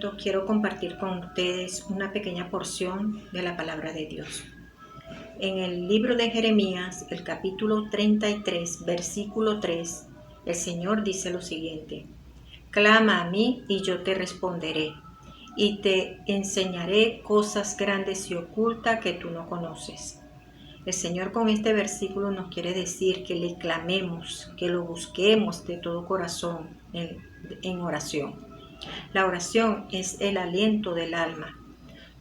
momento quiero compartir con ustedes una pequeña porción de la palabra de Dios. En el libro de Jeremías, el capítulo 33, versículo 3, el Señor dice lo siguiente: Clama a mí y yo te responderé, y te enseñaré cosas grandes y ocultas que tú no conoces. El Señor con este versículo nos quiere decir que le clamemos, que lo busquemos de todo corazón en oración. La oración es el aliento del alma.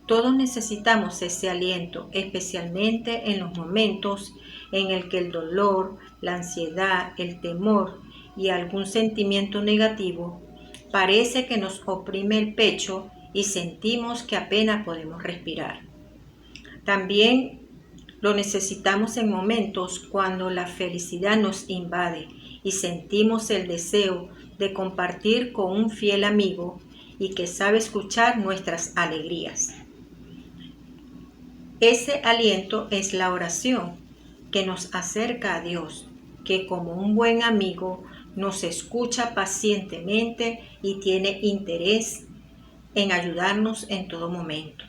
Todos necesitamos ese aliento, especialmente en los momentos en el que el dolor, la ansiedad, el temor y algún sentimiento negativo parece que nos oprime el pecho y sentimos que apenas podemos respirar. También lo necesitamos en momentos cuando la felicidad nos invade y sentimos el deseo de compartir con un fiel amigo y que sabe escuchar nuestras alegrías. Ese aliento es la oración que nos acerca a Dios, que como un buen amigo nos escucha pacientemente y tiene interés en ayudarnos en todo momento.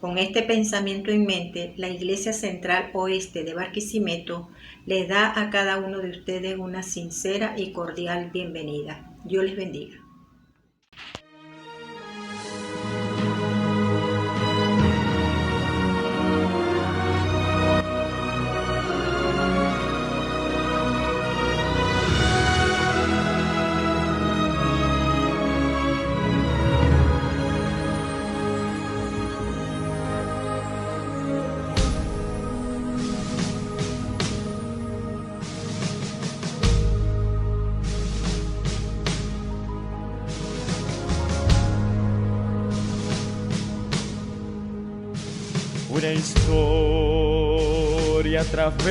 Con este pensamiento en mente, la Iglesia Central Oeste de Barquisimeto le da a cada uno de ustedes una sincera y cordial bienvenida. Dios les bendiga. Una historia a través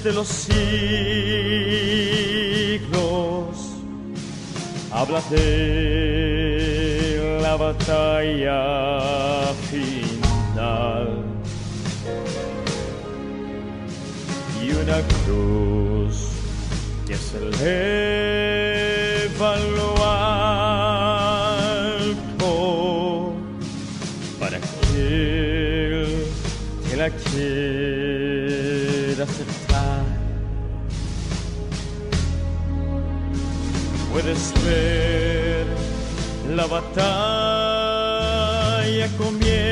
de los siglos habla de la batalla final y una cruz que se eleva a lo alto para aquel que la quiera aceptar. Puedes ver la batalla comienza.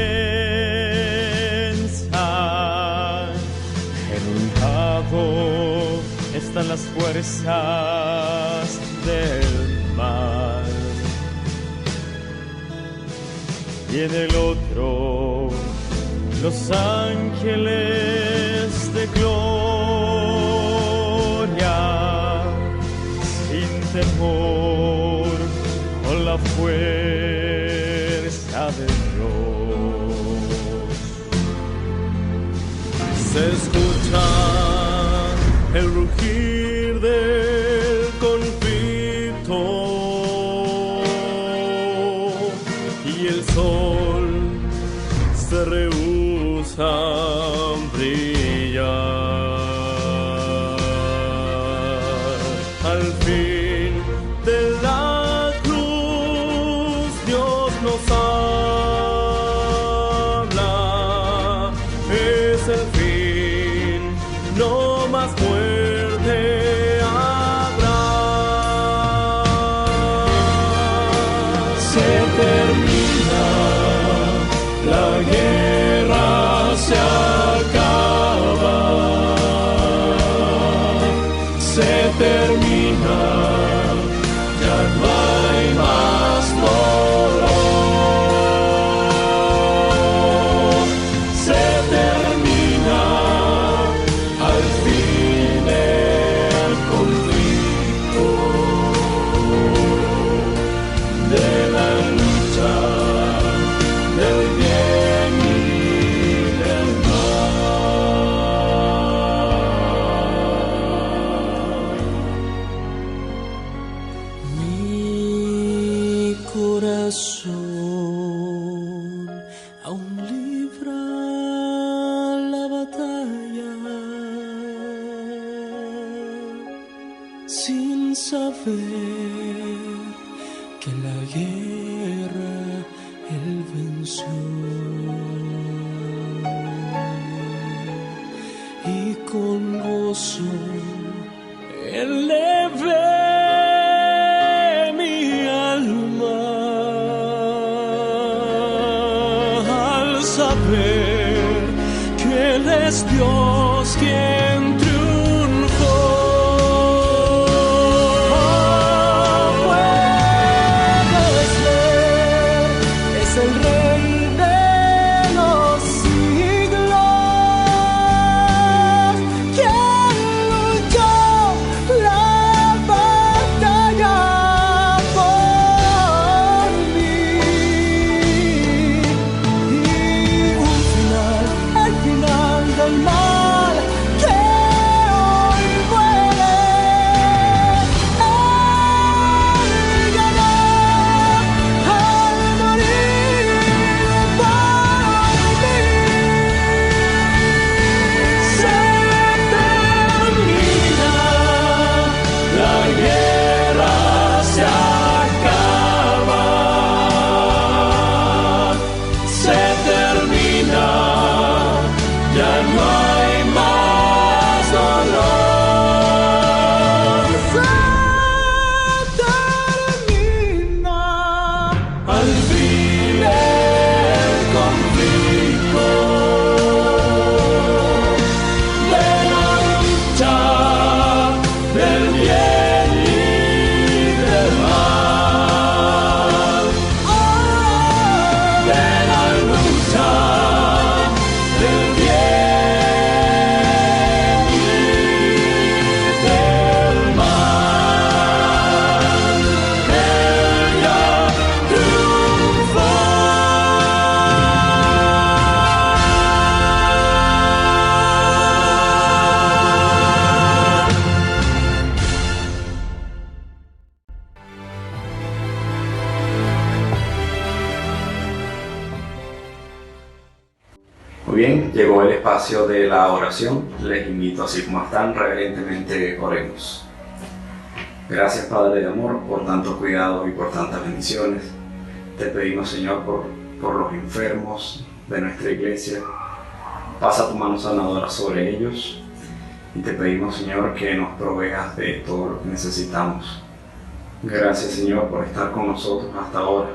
En un lado están las fuerzas del mal y en el otro los ángeles de gloria, sin temor, con la fuerza de Dios. Se escucha el rugir del conflicto y el sol se rehúsa a brillar. Al fin de la cruz Dios nos habla, es el fin, no más muerte habrá. Se termina la guerra, se acaba, se termina, ya no hay más dolor. Se termina al fin el conflicto de la lucha del bien y del mal. Mi corazón aún libra la batalla sin saber que la guerra Él venció. Y con gozo elevé mi alma al saber que Él es Dios quien triunfó. Puedes ver, es el Rey de los siglos, quien luchó la batalla por mí. Y un final, el final del mal que hoy muere. Él ganó al morir por mí. Se termina, la guerra se acaba. Se termina, ya no hay más dolor. Se termina, al fin el conflicto de la lucha del bien y del mal. De la lucha del bien y del mal. Él ya triunfó. Muy bien, llegó el espacio de la oración. Les invito, así como están, reverentemente oremos. Gracias, Padre de amor, por tanto cuidado y por tantas bendiciones. Te pedimos, Señor, por los enfermos de nuestra iglesia. Pasa tu mano sanadora sobre ellos. Y te pedimos, Señor, que nos proveas de todo lo que necesitamos. Gracias, Señor, por estar con nosotros hasta ahora.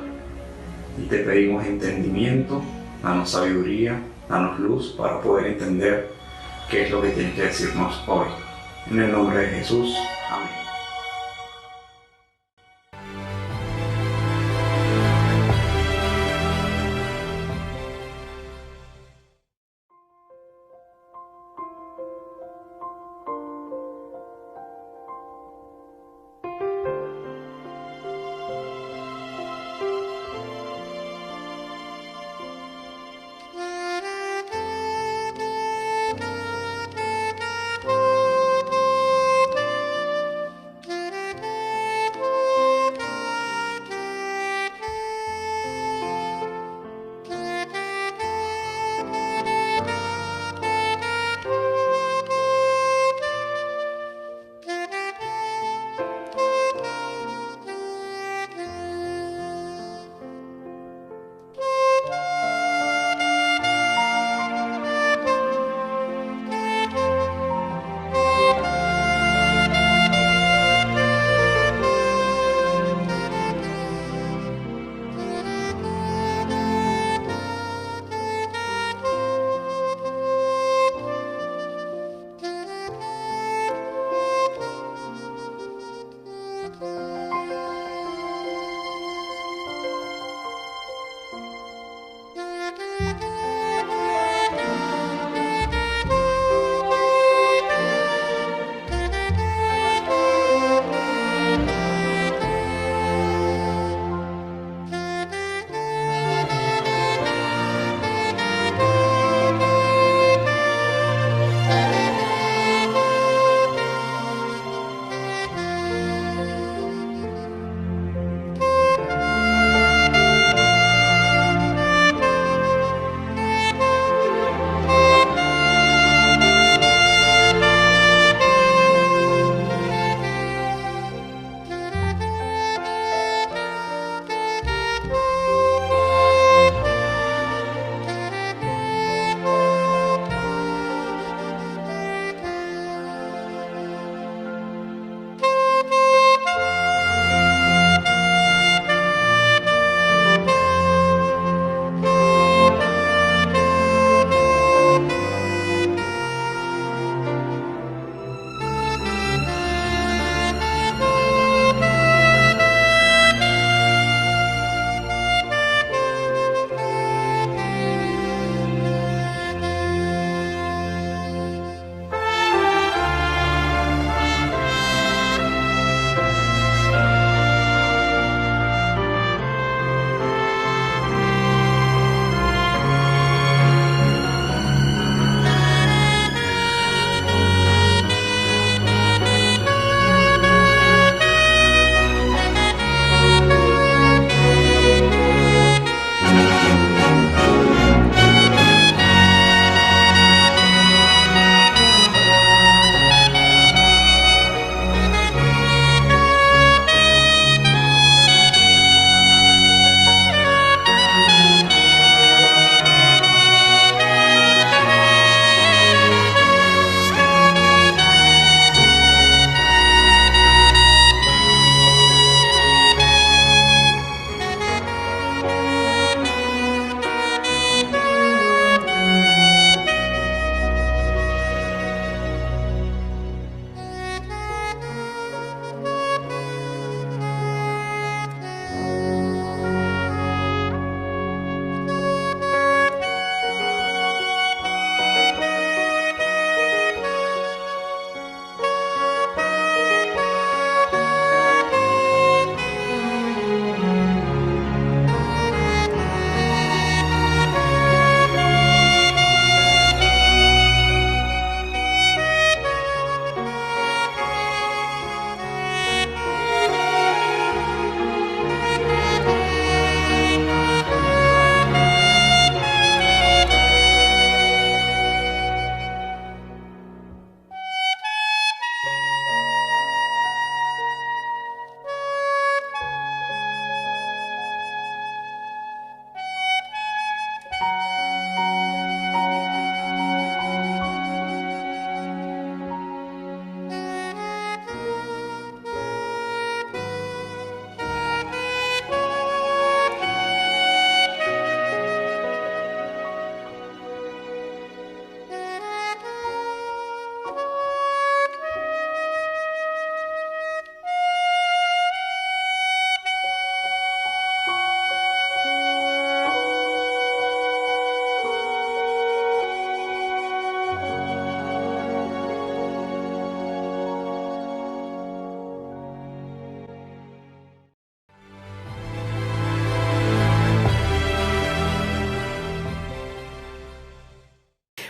Y te pedimos entendimiento, danos sabiduría, danos luz para poder entender qué es lo que tienes que decirnos hoy. En el nombre de Jesús. Amén.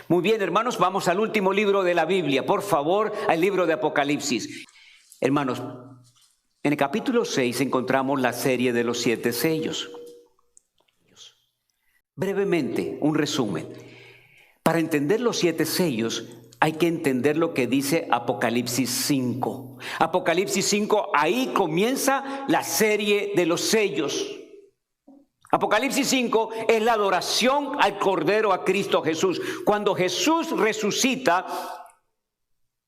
Muy bien, hermanos, vamos al último libro de la Biblia, por favor, al libro de Apocalipsis. Hermanos, en el capítulo 6 encontramos la serie de los 7 sellos. Brevemente, un resumen. Para entender los 7 sellos, hay que entender lo que dice Apocalipsis 5. Apocalipsis 5, ahí comienza la serie de los sellos. Apocalipsis 5 es la adoración al Cordero, a Cristo Jesús. Cuando Jesús resucita,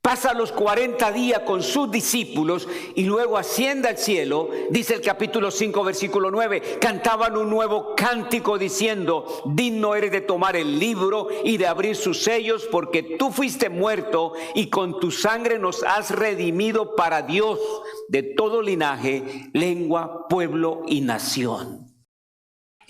pasa los 40 días con sus discípulos y luego asciende al cielo. Dice el capítulo 5, versículo 9, cantaban un nuevo cántico diciendo: digno eres de tomar el libro y de abrir sus sellos, porque tú fuiste muerto y con tu sangre nos has redimido para Dios de todo linaje, lengua, pueblo y nación.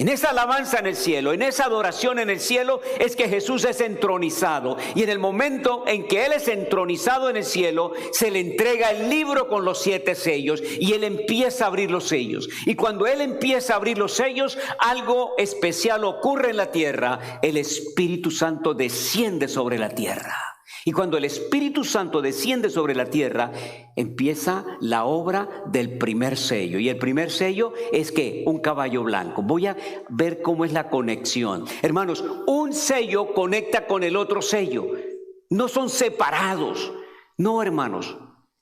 En esa alabanza en el cielo, en esa adoración en el cielo, es que Jesús es entronizado. Y en el momento en que Él es entronizado en el cielo, se le entrega el libro con los 7 sellos y Él empieza a abrir los sellos. Y cuando Él empieza a abrir los sellos, algo especial ocurre en la tierra. El Espíritu Santo desciende sobre la tierra. Y cuando el Espíritu Santo desciende sobre la tierra, empieza la obra del primer sello. Y el primer sello es que un caballo blanco. Voy a ver cómo es la conexión. Hermanos, un sello conecta con el otro sello. No son separados. No, hermanos.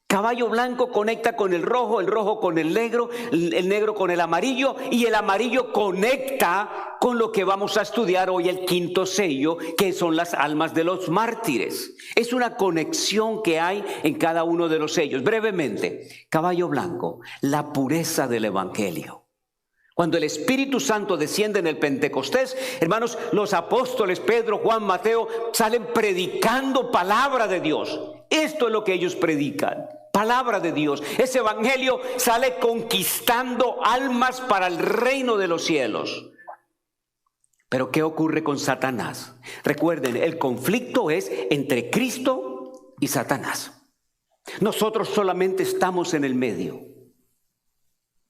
Caballo blanco conecta con el rojo con el negro con el amarillo, y el amarillo conecta con lo que vamos a estudiar hoy, el quinto sello, que son las almas de los mártires. Es una conexión que hay en cada uno de los sellos. Brevemente, caballo blanco, la pureza del evangelio. Cuando el Espíritu Santo desciende en el Pentecostés, hermanos, los apóstoles Pedro, Juan, Mateo salen predicando palabra de Dios. Esto es lo que ellos predican, palabra de Dios. Ese evangelio sale conquistando almas para el reino de los cielos. Pero ¿qué ocurre con Satanás? Recuerden, el conflicto es entre Cristo y Satanás. Nosotros solamente estamos en el medio.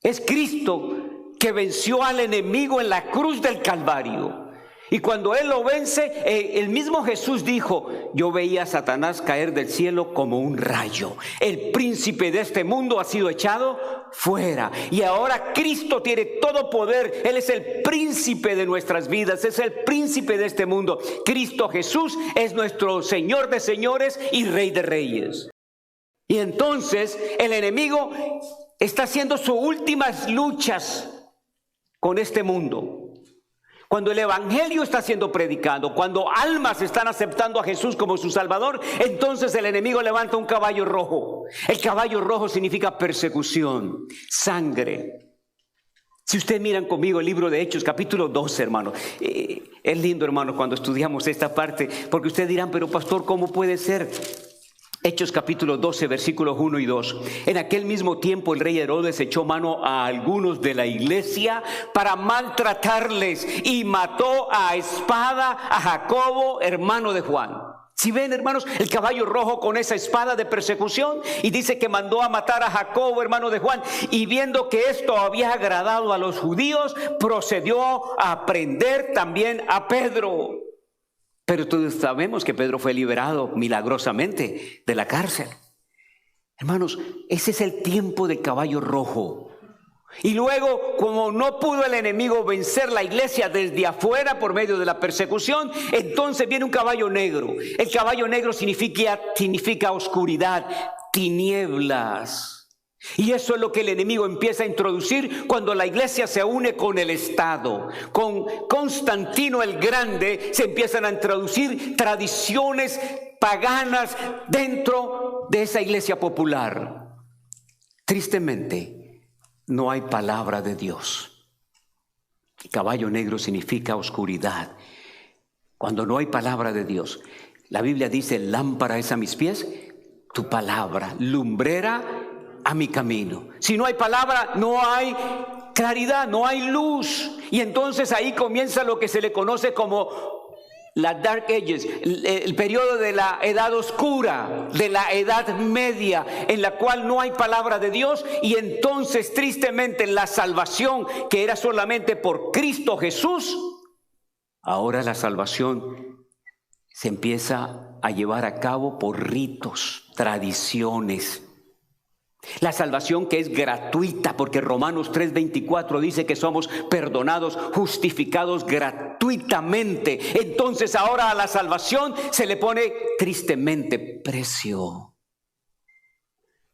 Es Cristo que venció al enemigo en la cruz del Calvario. Y cuando Él lo vence, el mismo Jesús dijo: yo veía a Satanás caer del cielo como un rayo. El príncipe de este mundo ha sido echado fuera. Y ahora Cristo tiene todo poder. Él es el príncipe de nuestras vidas. Es el príncipe de este mundo. Cristo Jesús es nuestro Señor de señores y Rey de reyes. Y entonces el enemigo está haciendo sus últimas luchas con este mundo. Cuando el evangelio está siendo predicado, cuando almas están aceptando a Jesús como su Salvador, entonces el enemigo levanta un caballo rojo. El caballo rojo significa persecución, sangre. Si ustedes miran conmigo el libro de Hechos, capítulo 12, hermano. Es lindo, hermano, cuando estudiamos esta parte, porque ustedes dirán: pero pastor, ¿cómo puede ser? Hechos capítulo 12, versículos 1 y 2. En aquel mismo tiempo el rey Herodes echó mano a algunos de la iglesia para maltratarles y mató a espada a Jacobo, hermano de Juan. Si ven, hermanos, el caballo rojo con esa espada de persecución, y dice que mandó a matar a Jacobo, hermano de Juan, y viendo que esto había agradado a los judíos, procedió a prender también a Pedro. Pero todos sabemos que Pedro fue liberado milagrosamente de la cárcel. Hermanos, ese es el tiempo del caballo rojo. Y luego, como no pudo el enemigo vencer la iglesia desde afuera por medio de la persecución, entonces viene un caballo negro. El caballo negro significa oscuridad, tinieblas. Y eso es lo que el enemigo empieza a introducir cuando la iglesia se une con el Estado. Con Constantino el Grande se empiezan a introducir tradiciones paganas dentro de esa iglesia popular. Tristemente, no hay palabra de Dios. El caballo negro significa oscuridad. Cuando no hay palabra de Dios, la Biblia dice: lámpara es a mis pies tu palabra, lumbrera a mi camino. Si no hay palabra, no hay claridad, no hay luz. Y entonces ahí comienza lo que se le conoce como la Dark Ages, el periodo de la edad oscura, de la edad media, en la cual no hay palabra de Dios. Y entonces, tristemente, la salvación que era solamente por Cristo Jesús, ahora la salvación se empieza a llevar a cabo por ritos, tradiciones. La salvación que es gratuita, porque Romanos 3:24 dice que somos perdonados, justificados gratuitamente. Entonces ahora a la salvación se le pone tristemente precio.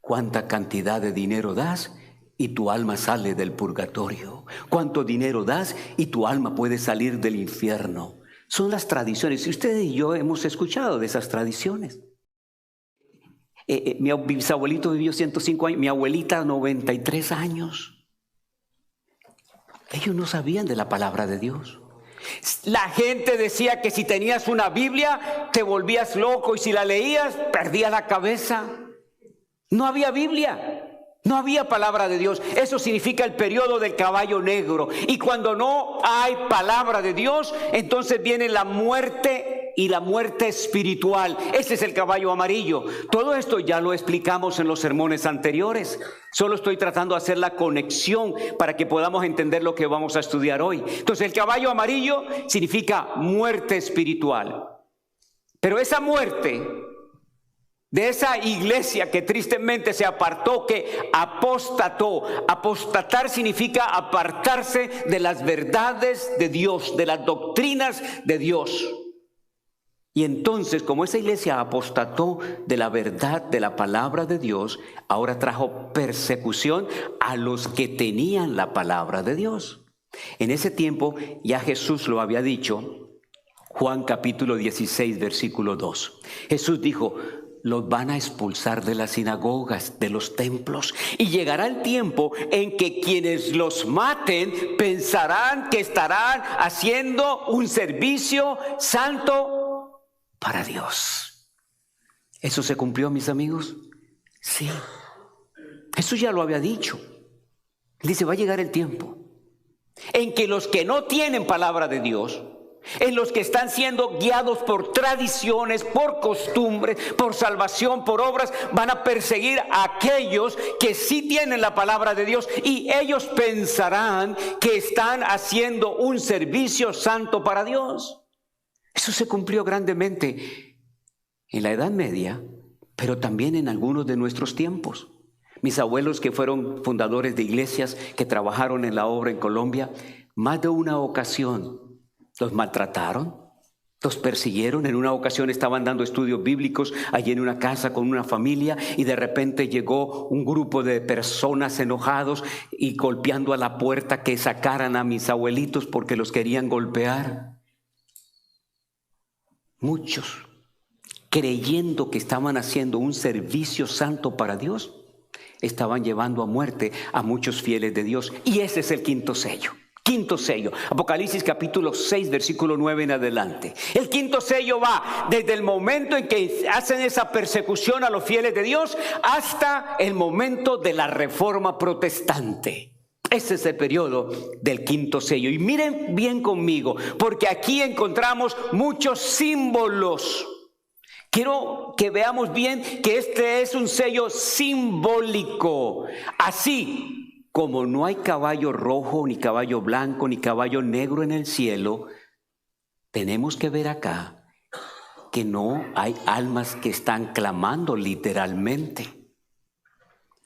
¿Cuánta cantidad de dinero das y tu alma sale del purgatorio? ¿Cuánto dinero das y tu alma puede salir del infierno? Son las tradiciones. Y ustedes y yo hemos escuchado de esas tradiciones. Mi bisabuelito vivió 105 años, mi abuelita 93 años. Ellos no sabían de la palabra de Dios. La gente decía que si tenías una Biblia te volvías loco y si la leías perdías la cabeza. No había Biblia. No había palabra de Dios. Eso significa el periodo del caballo negro. Y cuando no hay palabra de Dios, entonces viene la muerte y la muerte espiritual. Ese es el caballo amarillo. Todo esto ya lo explicamos en los sermones anteriores. Solo estoy tratando de hacer la conexión para que podamos entender lo que vamos a estudiar hoy. Entonces el caballo amarillo significa muerte espiritual. Pero esa muerte de esa iglesia que tristemente se apartó, que apostató. Apostatar significa apartarse de las verdades de Dios, de las doctrinas de Dios. Y entonces, como esa iglesia apostató de la verdad de la palabra de Dios, ahora trajo persecución a los que tenían la palabra de Dios. En ese tiempo ya Jesús lo había dicho, Juan capítulo 16, versículo 2. Jesús dijo: los van a expulsar de las sinagogas, de los templos, y llegará el tiempo en que quienes los maten pensarán que estarán haciendo un servicio santo para Dios. ¿Eso se cumplió, mis amigos? Sí. Jesús ya lo había dicho. Dice, va a llegar el tiempo en que los que no tienen palabra de Dios, en los que están siendo guiados por tradiciones, por costumbres, por salvación, por obras, van a perseguir a aquellos que sí tienen la palabra de Dios, y ellos pensarán que están haciendo un servicio santo para Dios. Eso se cumplió grandemente en la Edad Media, pero también en algunos de nuestros tiempos. Mis abuelos, que fueron fundadores de iglesias, que trabajaron en la obra en Colombia, más de una ocasión los maltrataron, los persiguieron. En una ocasión estaban dando estudios bíblicos allí en una casa con una familia, y de repente llegó un grupo de personas enojados y golpeando a la puerta que sacaran a mis abuelitos porque los querían golpear. Muchos, creyendo que estaban haciendo un servicio santo para Dios, estaban llevando a muerte a muchos fieles de Dios. Y ese es el quinto sello. Quinto sello, Apocalipsis capítulo 6, versículo 9 en adelante. El quinto sello va desde el momento en que hacen esa persecución a los fieles de Dios hasta el momento de la Reforma Protestante. Ese es el periodo del quinto sello. Y miren bien conmigo, porque aquí encontramos muchos símbolos. Quiero que veamos bien que este es un sello simbólico. Así como no hay caballo rojo, ni caballo blanco, ni caballo negro en el cielo, tenemos que ver acá que no hay almas que están clamando literalmente.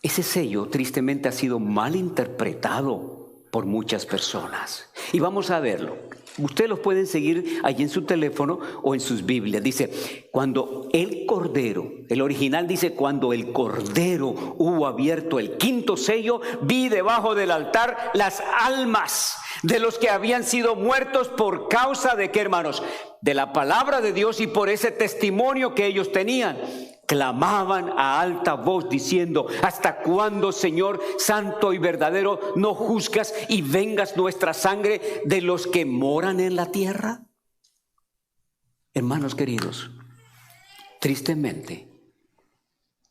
Ese sello tristemente ha sido mal interpretado por muchas personas. Y vamos a verlo. Ustedes los pueden seguir allí en su teléfono o en sus Biblias. Dice, cuando el Cordero, el original dice, cuando el Cordero hubo abierto el quinto sello, vi debajo del altar las almas de los que habían sido muertos por causa de ¿qué, hermanos? De la palabra de Dios y por ese testimonio que ellos tenían. Clamaban a alta voz diciendo, ¿hasta cuándo, Señor santo y verdadero, no juzgas y vengas nuestra sangre de los que moran en la tierra? Hermanos queridos, tristemente,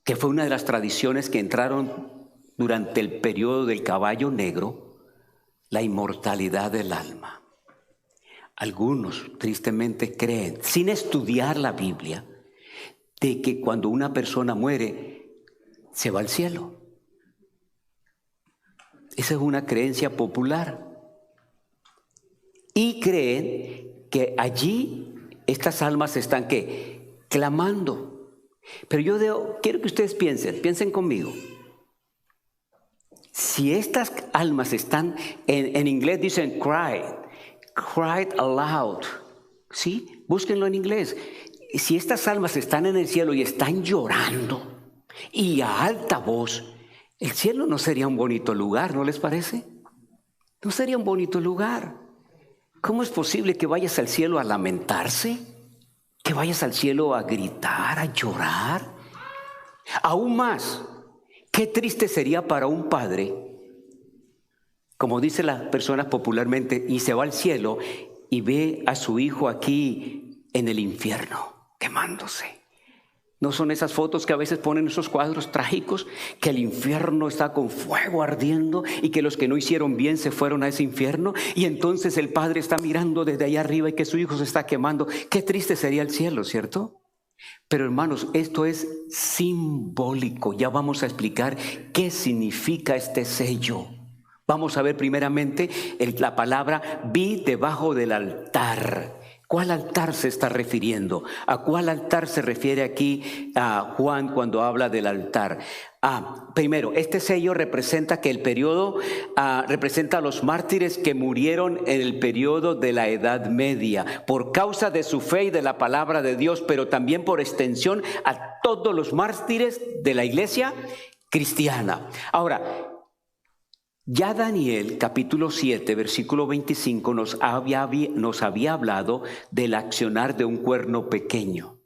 que fue una de las tradiciones que entraron durante el periodo del caballo negro, la inmortalidad del alma. Algunos tristemente creen, sin estudiar la Biblia, de que cuando una persona muere, se va al cielo. Esa es una creencia popular. Y creen que allí estas almas están ¿qué? Clamando. Pero quiero que ustedes piensen conmigo. Si estas almas están, en inglés dicen cried aloud, ¿sí? Búsquenlo en inglés. Si estas almas están en el cielo y están llorando y a alta voz, el cielo no sería un bonito lugar, ¿no les parece? No sería un bonito lugar. ¿Cómo es posible que vayas al cielo a lamentarse? ¿Que vayas al cielo a gritar, a llorar? Aún más, qué triste sería para un padre, como dicen las personas popularmente, y se va al cielo y ve a su hijo aquí en el infierno, quemándose. ¿No son esas fotos que a veces ponen esos cuadros trágicos? Que el infierno está con fuego ardiendo y que los que no hicieron bien se fueron a ese infierno. Y entonces el padre está mirando desde allá arriba y que su hijo se está quemando. Qué triste sería el cielo, ¿cierto? Pero hermanos, esto es simbólico. Ya vamos a explicar qué significa este sello. Vamos a ver primeramente la palabra vi debajo del altar. ¿Cuál altar se está refiriendo? ¿A cuál altar se refiere aquí a Juan cuando habla del altar? Primero, este sello representa que el periodo representa a los mártires que murieron en el periodo de la Edad Media por causa de su fe y de la palabra de Dios, pero también por extensión a todos los mártires de la iglesia cristiana. Ahora, ya Daniel, capítulo 7, versículo 25, nos había hablado del accionar de un cuerno pequeño.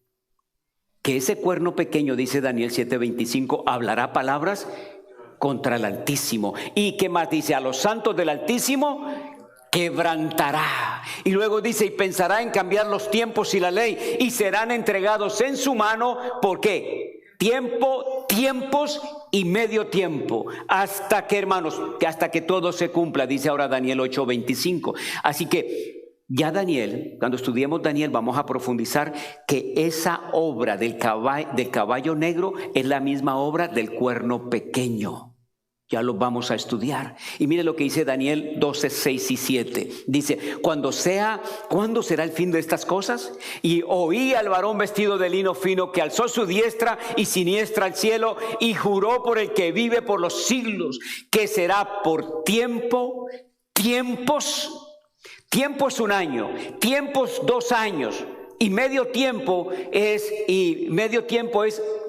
Que ese cuerno pequeño, dice Daniel 7:25, hablará palabras contra el Altísimo. ¿Y qué más dice? A los santos del Altísimo quebrantará. Y luego dice, y pensará en cambiar los tiempos y la ley, y serán entregados en su mano. ¿Por qué? Tiempos y medio tiempo, hasta que, hermanos, hasta que todo se cumpla, dice ahora Daniel 8:25. Así que ya Daniel, cuando estudiemos Daniel, vamos a profundizar que esa obra del caballo negro es la misma obra del cuerno pequeño. Ya lo vamos a estudiar. Y mire lo que dice Daniel 12, 6 y 7. Dice, ¿cuándo será el fin de estas cosas? Y oí al varón vestido de lino fino que alzó su diestra y siniestra al cielo y juró por el que vive por los siglos, que será por tiempos, un año, tiempos 2 años. Y medio tiempo es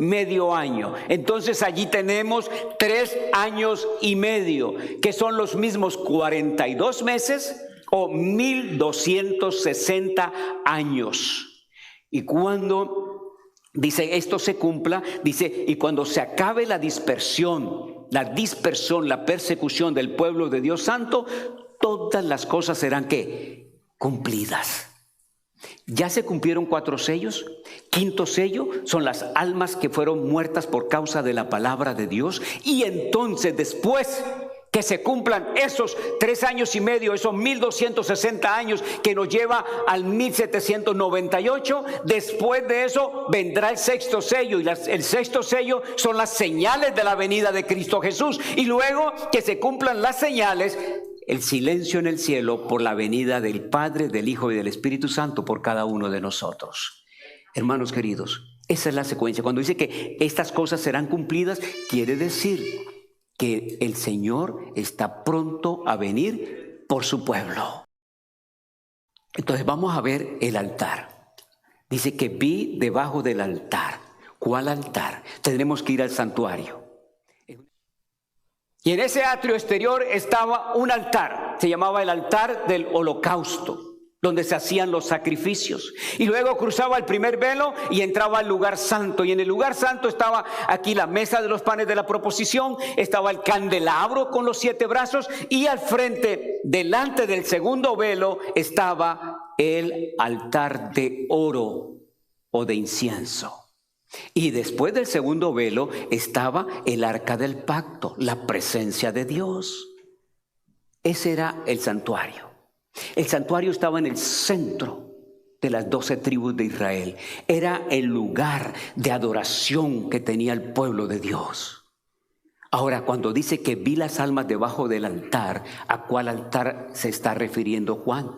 medio año. Entonces allí tenemos 3 años y medio, que son los mismos 42 meses o 1260 años. Y cuando dice esto se cumpla, dice, y cuando se acabe la persecución del pueblo de Dios Santo, todas las cosas serán ¿qué? Cumplidas. Ya se cumplieron 4 sellos. 5º sello son las almas que fueron muertas por causa de la palabra de Dios. Y entonces después que se cumplan esos 3 años y medio, esos 1260 años que nos lleva al 1798, después de eso vendrá el 6º sello. Y el 6º sello son las señales de la venida de Cristo Jesús. Y luego que se cumplan las señales, el silencio en el cielo por la venida del Padre, del Hijo y del Espíritu Santo por cada uno de nosotros. Hermanos queridos, esa es la secuencia. Cuando dice que estas cosas serán cumplidas, quiere decir que el Señor está pronto a venir por su pueblo. Entonces vamos a ver el altar. Dice que vi debajo del altar. ¿Cuál altar? Tendremos que ir al santuario. Y en ese atrio exterior estaba un altar, se llamaba el altar del holocausto, donde se hacían los sacrificios. Y luego cruzaba el primer velo y entraba al lugar santo. Y en el lugar santo estaba aquí la mesa de los panes de la proposición, estaba el candelabro con los 7 brazos y al frente, delante del segundo velo, estaba el altar de oro o de incienso. Y después del segundo velo estaba el arca del pacto, la presencia de Dios. Ese era el santuario. El santuario estaba en el centro de las 12 tribus de Israel. Era el lugar de adoración que tenía el pueblo de Dios. Ahora, cuando dice que vi las almas debajo del altar, ¿a cuál altar se está refiriendo Juan?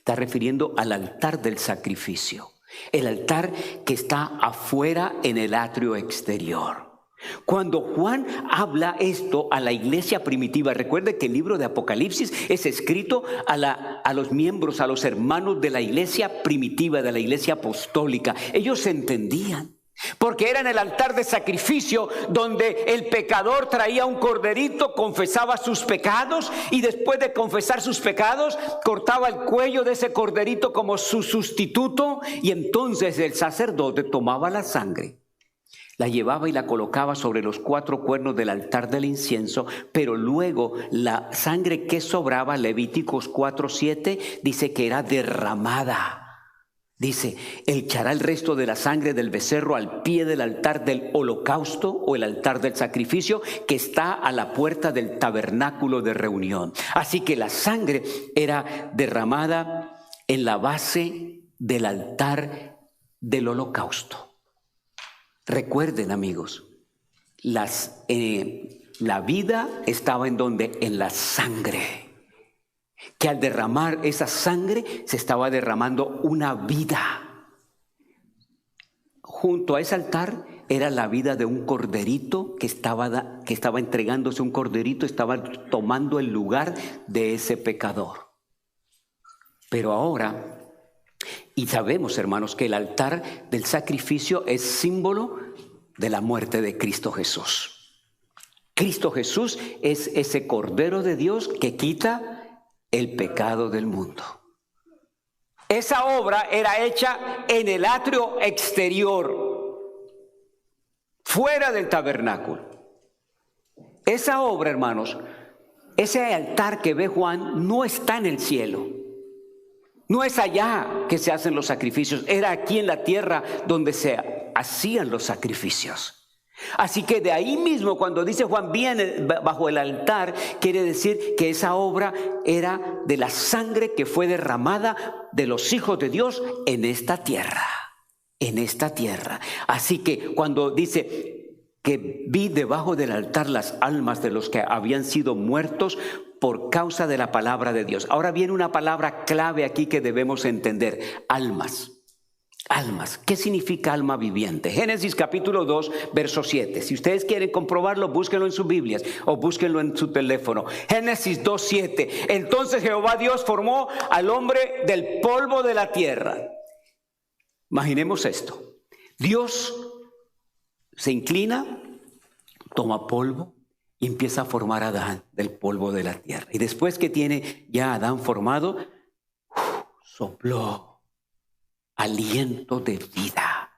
está refiriendo al altar del sacrificio. El altar que está afuera en el atrio exterior. Cuando Juan habla esto a la iglesia primitiva, recuerde que el libro de Apocalipsis es escrito a los miembros, a los hermanos de la iglesia primitiva, de la iglesia apostólica. Ellos entendían. Porque era en el altar de sacrificio donde el pecador traía un corderito, confesaba sus pecados y después de confesar sus pecados cortaba el cuello de ese corderito como su sustituto, y entonces el sacerdote tomaba la sangre, la llevaba y la colocaba sobre los 4 cuernos del altar del incienso, pero luego la sangre que sobraba, Levíticos 4:7, dice que era derramada. Dice, echará el resto de la sangre del becerro al pie del altar del holocausto o el altar del sacrificio que está a la puerta del tabernáculo de reunión. Así que la sangre era derramada en la base del altar del holocausto. Recuerden, amigos, la vida estaba en donde, en la sangre. Que al derramar esa sangre se estaba derramando una vida. Junto a ese altar era la vida de un corderito que estaba entregándose, un corderito estaba tomando el lugar de ese pecador. Pero ahora, y sabemos, hermanos, que el altar del sacrificio es símbolo de la muerte de Cristo Jesús. Cristo Jesús es ese Cordero de Dios que quita el pecado del mundo. Esa obra era hecha en el atrio exterior, fuera del tabernáculo. Esa obra, hermanos, ese altar que ve Juan no está en el cielo. No es allá que se hacen los sacrificios, era aquí en la tierra donde se hacían los sacrificios. Así que de ahí mismo, cuando dice Juan viene bajo el altar, quiere decir que esa obra era de la sangre que fue derramada de los hijos de Dios en esta tierra. En esta tierra. Así que cuando dice que vi debajo del altar las almas de los que habían sido muertos por causa de la palabra de Dios. Ahora viene una palabra clave aquí que debemos entender: almas. Almas. ¿Qué significa alma viviente? Génesis capítulo 2, verso 7. Si ustedes quieren comprobarlo, búsquenlo en sus Biblias o búsquenlo en su teléfono. Génesis 2, 7. Entonces Jehová Dios formó al hombre del polvo de la tierra. Imaginemos esto. Dios se inclina, toma polvo y empieza a formar a Adán del polvo de la tierra. Y después que tiene ya Adán formado, sopló aliento de vida.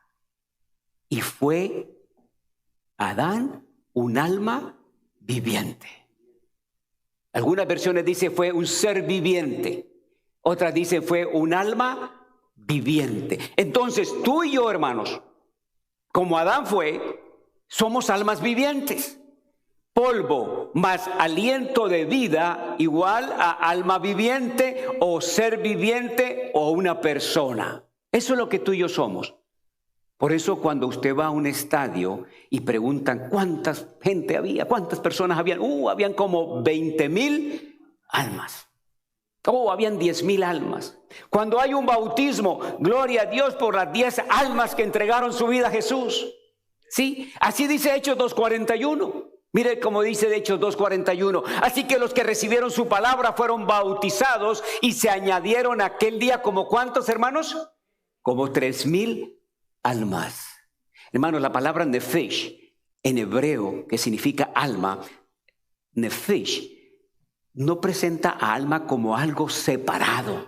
Y fue Adán un alma viviente. Algunas versiones dicen fue un ser viviente. Otras dicen fue un alma viviente. Entonces tú y yo, hermanos, como Adán fue, somos almas vivientes. Polvo más aliento de vida igual a alma viviente o ser viviente o una persona. Eso es lo que tú y yo somos. Por eso cuando usted va a un estadio y preguntan cuántas gente había, cuántas personas habían, habían como 20,000 almas. Habían 10,000 almas. Cuando hay un bautismo, gloria a Dios por las 10 almas que entregaron su vida a Jesús. ¿Sí? Así dice Hechos 2:41. Mire cómo dice de Hechos 2:41. Así que los que recibieron su palabra fueron bautizados y se añadieron aquel día como ¿cuántos, hermanos? Como 3,000 almas. Hermanos, la palabra nefesh en hebreo, que significa alma, nefesh, no presenta a alma como algo separado.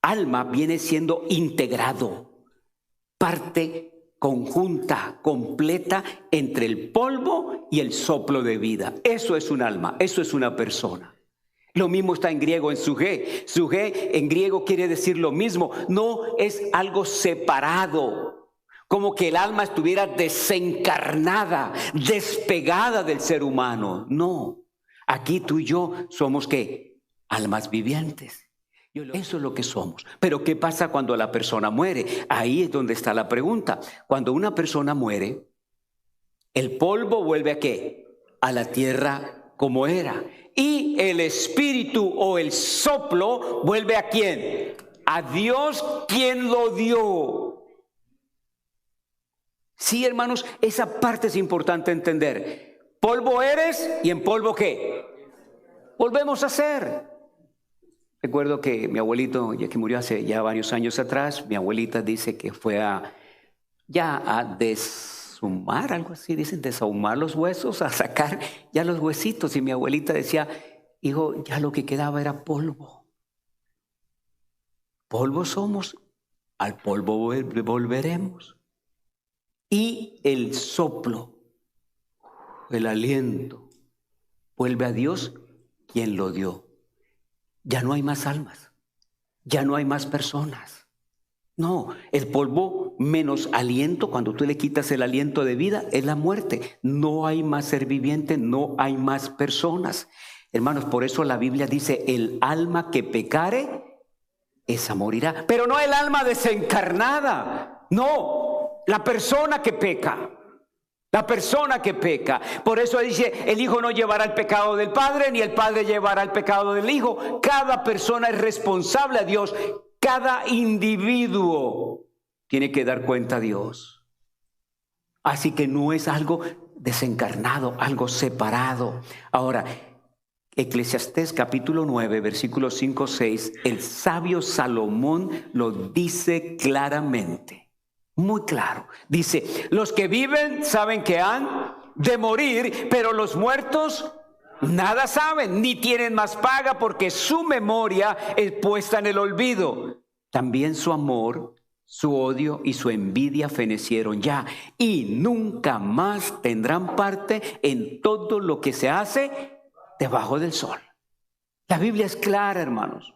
Alma viene siendo integrado, parte conjunta, completa entre el polvo y el soplo de vida. Eso es un alma, eso es una persona. Lo mismo está en griego en sujé. Sujé en griego quiere decir lo mismo. No es algo separado, como que el alma estuviera desencarnada, despegada del ser humano. No, aquí tú y yo somos ¿qué? Almas vivientes. Eso es lo que somos. Pero ¿qué pasa cuando la persona muere? Ahí es donde está la pregunta. Cuando una persona muere, el polvo vuelve ¿a qué? A la tierra como era. Y el espíritu o el soplo vuelve ¿a quién? A Dios quien lo dio. Sí, hermanos, esa parte es importante entender. Polvo eres y en polvo ¿qué? Volvemos a ser. Recuerdo que mi abuelito, ya que murió hace ya varios años atrás, mi abuelita dice que fue a deshumar, algo así, dicen, deshumar los huesos, a sacar ya los huesitos. Y mi abuelita decía, hijo, ya lo que quedaba era polvo. Polvo somos, al polvo volveremos. Y el soplo, el aliento, vuelve a Dios quien lo dio. Ya no hay más almas, ya no hay más personas. No, el polvo menos aliento, cuando tú le quitas el aliento de vida, es la muerte. No hay más ser viviente, no hay más personas. Hermanos, por eso la Biblia dice, el alma que pecare, esa morirá. Pero no el alma desencarnada, no, la persona que peca. La persona que peca. Por eso dice, el Hijo no llevará el pecado del Padre, ni el Padre llevará el pecado del Hijo. Cada persona es responsable a Dios. Cada individuo tiene que dar cuenta a Dios. Así que no es algo desencarnado, algo separado. Ahora, Eclesiastés capítulo 9, versículos 5, 6, el sabio Salomón lo dice claramente. Muy claro. Dice, los que viven saben que han de morir, pero los muertos nada saben, ni tienen más paga, porque su memoria es puesta en el olvido. También su amor, su odio y su envidia fenecieron ya, y nunca más tendrán parte en todo lo que se hace debajo del sol. La Biblia es clara, hermanos.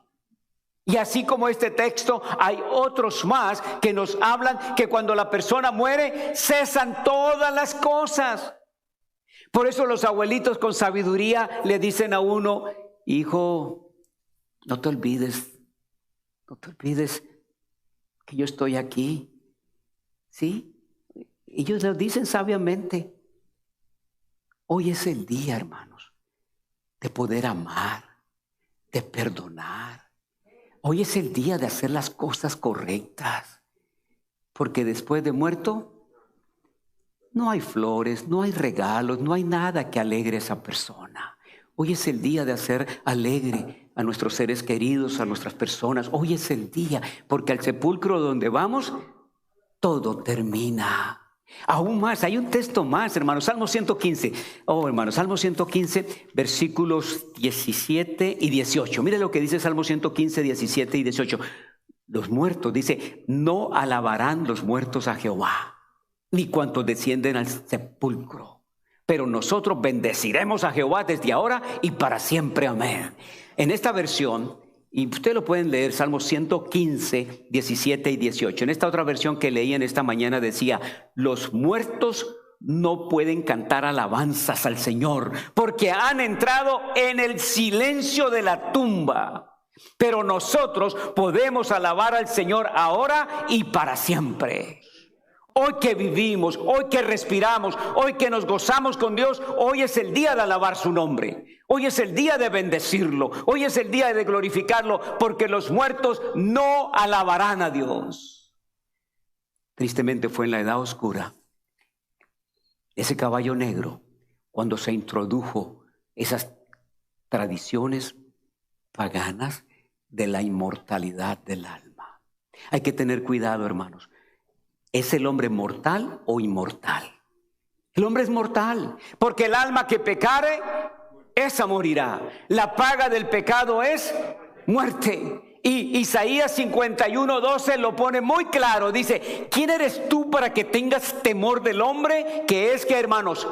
Y así como este texto, hay otros más que nos hablan que cuando la persona muere, cesan todas las cosas. Por eso los abuelitos con sabiduría le dicen a uno, hijo, no te olvides que yo estoy aquí. ¿Sí? Ellos lo dicen sabiamente. Hoy es el día, hermanos, de poder amar, de perdonar. Hoy es el día de hacer las cosas correctas, porque después de muerto no hay flores, no hay regalos, no hay nada que alegre a esa persona. Hoy es el día de hacer alegre a nuestros seres queridos, a nuestras personas. Hoy es el día, porque al sepulcro donde vamos, todo termina. Aún más, hay un texto más, hermanos, Salmo 115. Hermanos, Salmo 115, versículos 17 y 18. Mire lo que dice Salmo 115, 17 y 18. Los muertos, dice, no alabarán los muertos a Jehová, ni cuantos descienden al sepulcro. Pero nosotros bendeciremos a Jehová desde ahora y para siempre. Amén. En esta versión, y ustedes lo pueden leer, Salmo 115, 17 y 18. En esta otra versión que leí en esta mañana decía, los muertos no pueden cantar alabanzas al Señor, porque han entrado en el silencio de la tumba. Pero nosotros podemos alabar al Señor ahora y para siempre. Hoy que vivimos, hoy que respiramos, hoy que nos gozamos con Dios, hoy es el día de alabar su nombre. Hoy es el día de bendecirlo. Hoy es el día de glorificarlo, porque los muertos no alabarán a Dios. Tristemente fue en la Edad Oscura, ese caballo negro, cuando se introdujo esas tradiciones paganas de la inmortalidad del alma. Hay que tener cuidado, hermanos. ¿Es el hombre mortal o inmortal? El hombre es mortal, porque el alma que pecare, esa morirá. La paga del pecado es muerte. Y Isaías 51, 12 lo pone muy claro. Dice, ¿quién eres tú para que tengas temor del hombre? Que es, que hermanos,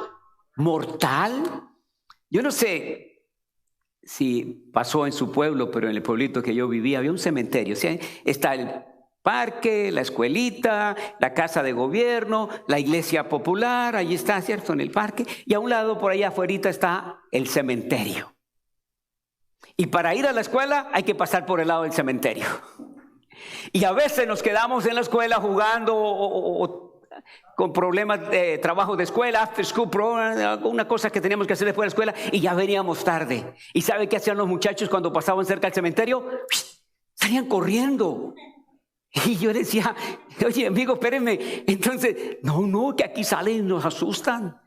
mortal. Yo no sé si pasó en su pueblo, pero en el pueblito que yo vivía había un cementerio. O sea, está el parque, la escuelita, la casa de gobierno, la iglesia popular, allí está, ¿cierto? En el parque. Y a un lado, por allá afuera, está el cementerio. Y para ir a la escuela hay que pasar por el lado del cementerio. Y a veces nos quedamos en la escuela jugando o con problemas de trabajo de escuela, after school program, una cosa que teníamos que hacer después de la escuela, y ya veníamos tarde. ¿Y sabe qué hacían los muchachos cuando pasaban cerca del cementerio? Salían corriendo. Y yo decía, oye, amigo, espérenme. Entonces, no, que aquí salen y nos asustan.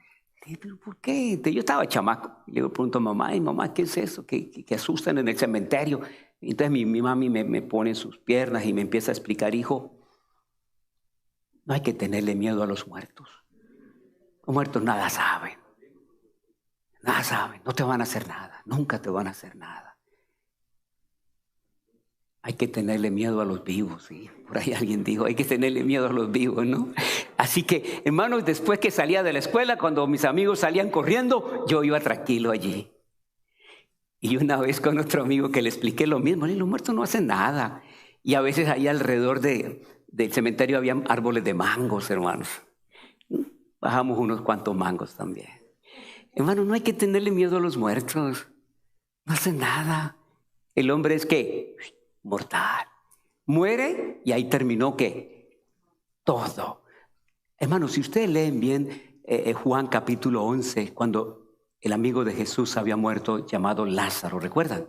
¿Pero por qué? Yo estaba chamaco. Y le pregunto a mamá, ¿qué es eso? Que asustan en el cementerio. Entonces mi mami me pone en sus piernas y me empieza a explicar, hijo, no hay que tenerle miedo a los muertos. Los muertos nada saben. Nada saben, no te van a hacer nada. Nunca te van a hacer nada. Hay que tenerle miedo a los vivos, ¿sí? Por ahí alguien dijo, hay que tenerle miedo a los vivos, ¿no? Así que, hermanos, después que salía de la escuela, cuando mis amigos salían corriendo, yo iba tranquilo allí. Y una vez con otro amigo que le expliqué lo mismo, los muertos no hacen nada. Y a veces ahí alrededor del cementerio había árboles de mangos, hermanos. Bajamos unos cuantos mangos también. Hermanos, no hay que tenerle miedo a los muertos. No hacen nada. El hombre es ¿qué? Mortal. Muere y ahí terminó ¿qué? Todo. Hermanos, si ustedes leen bien Juan capítulo 11, cuando el amigo de Jesús había muerto llamado Lázaro, ¿recuerdan?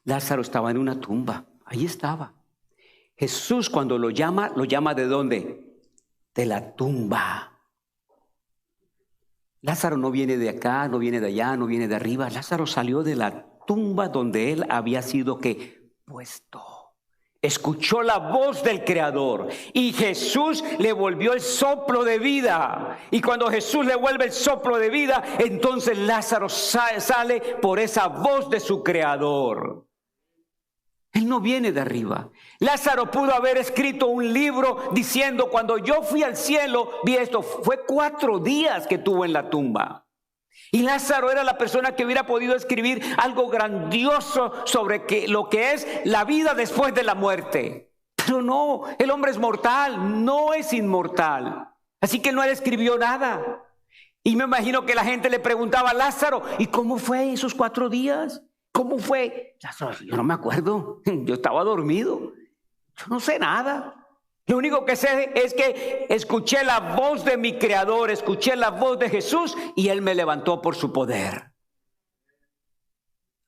Lázaro estaba en una tumba, ahí estaba. Jesús cuando lo llama ¿de dónde? De la tumba. Lázaro no viene de acá, no viene de allá, no viene de arriba. Lázaro salió de la tumba donde él había sido ¿qué? Puesto. Escuchó la voz del Creador y Jesús le volvió el soplo de vida. Y cuando Jesús le vuelve el soplo de vida, entonces Lázaro sale por esa voz de su Creador. Él no viene de arriba. Lázaro pudo haber escrito un libro diciendo, cuando yo fui al cielo, vi esto. Fue 4 días que tuvo en la tumba. Y Lázaro era la persona que hubiera podido escribir algo grandioso sobre lo que es la vida después de la muerte. Pero no, el hombre es mortal, no es inmortal. Así que no le escribió nada. Y me imagino que la gente le preguntaba a Lázaro, ¿y cómo fue esos 4 días? ¿Cómo fue? Lázaro, yo no me acuerdo, yo estaba dormido, yo no sé nada. Lo único que sé es que escuché la voz de mi Creador, escuché la voz de Jesús y Él me levantó por su poder.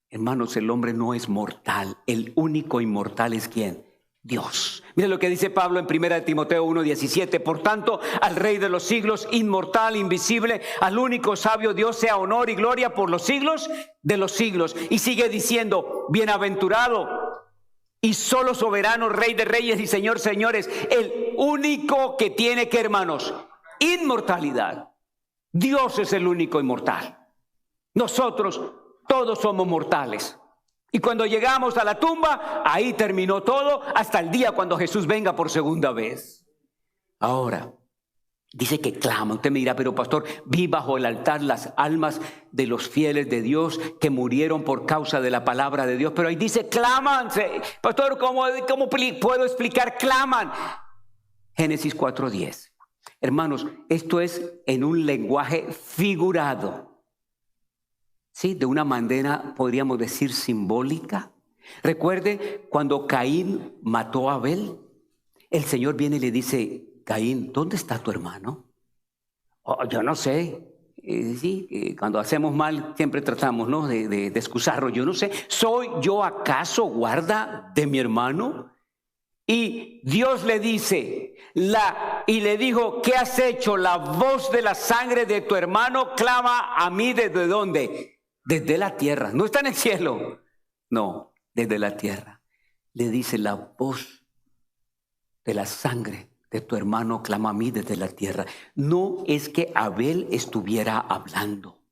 Hermanos, el hombre no es mortal. El único inmortal es ¿quién? Dios. Mira lo que dice Pablo en 1 Timoteo 1:17. Por tanto, al Rey de los siglos, inmortal, invisible, al único sabio Dios sea honor y gloria por los siglos de los siglos. Y sigue diciendo, bienaventurado y solo soberano, Rey de reyes y Señor, señores, el único que tiene que, hermanos, inmortalidad. Dios es el único inmortal. Nosotros todos somos mortales. Y cuando llegamos a la tumba, ahí terminó todo hasta el día cuando Jesús venga por segunda vez. Ahora, dice que claman. Usted me dirá, pero pastor, vi bajo el altar las almas de los fieles de Dios que murieron por causa de la palabra de Dios. Pero ahí dice claman. Pastor, ¿cómo puedo explicar claman? Génesis 4:10. Hermanos, esto es en un lenguaje figurado. Sí, de una manera podríamos decir simbólica. Recuerde cuando Caín mató a Abel, el Señor viene y le dice, Caín, ¿dónde está tu hermano? Oh, yo no sé. Cuando hacemos mal siempre tratamos, ¿no? de excusarlo. Yo no sé. ¿Soy yo acaso guarda de mi hermano? Y Dios le dice, y le dijo, ¿qué has hecho? La voz de la sangre de tu hermano clama a mí ¿desde dónde? Desde la tierra. No está en el cielo. No, desde la tierra. Le dice, la voz de la sangre de tu hermano clama a mí desde la tierra. No es que Abel estuviera hablando.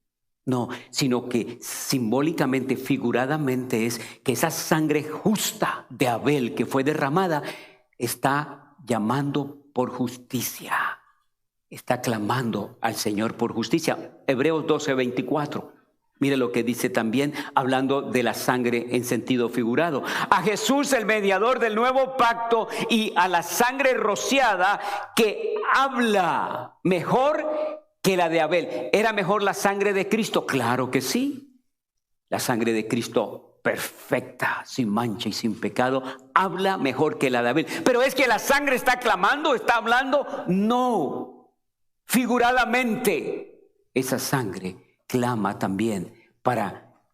No, sino que simbólicamente, figuradamente es que esa sangre justa de Abel que fue derramada está llamando por justicia. Está clamando al Señor por justicia. Hebreos 12:24. Mire lo que dice también, hablando de la sangre en sentido figurado. A Jesús, el mediador del nuevo pacto, y a la sangre rociada que habla mejor que la de Abel. ¿Era mejor la sangre de Cristo? Claro que sí. La sangre de Cristo perfecta, sin mancha y sin pecado, habla mejor que la de Abel. Pero es que la sangre está clamando, está hablando. No, figuradamente, esa sangre clama también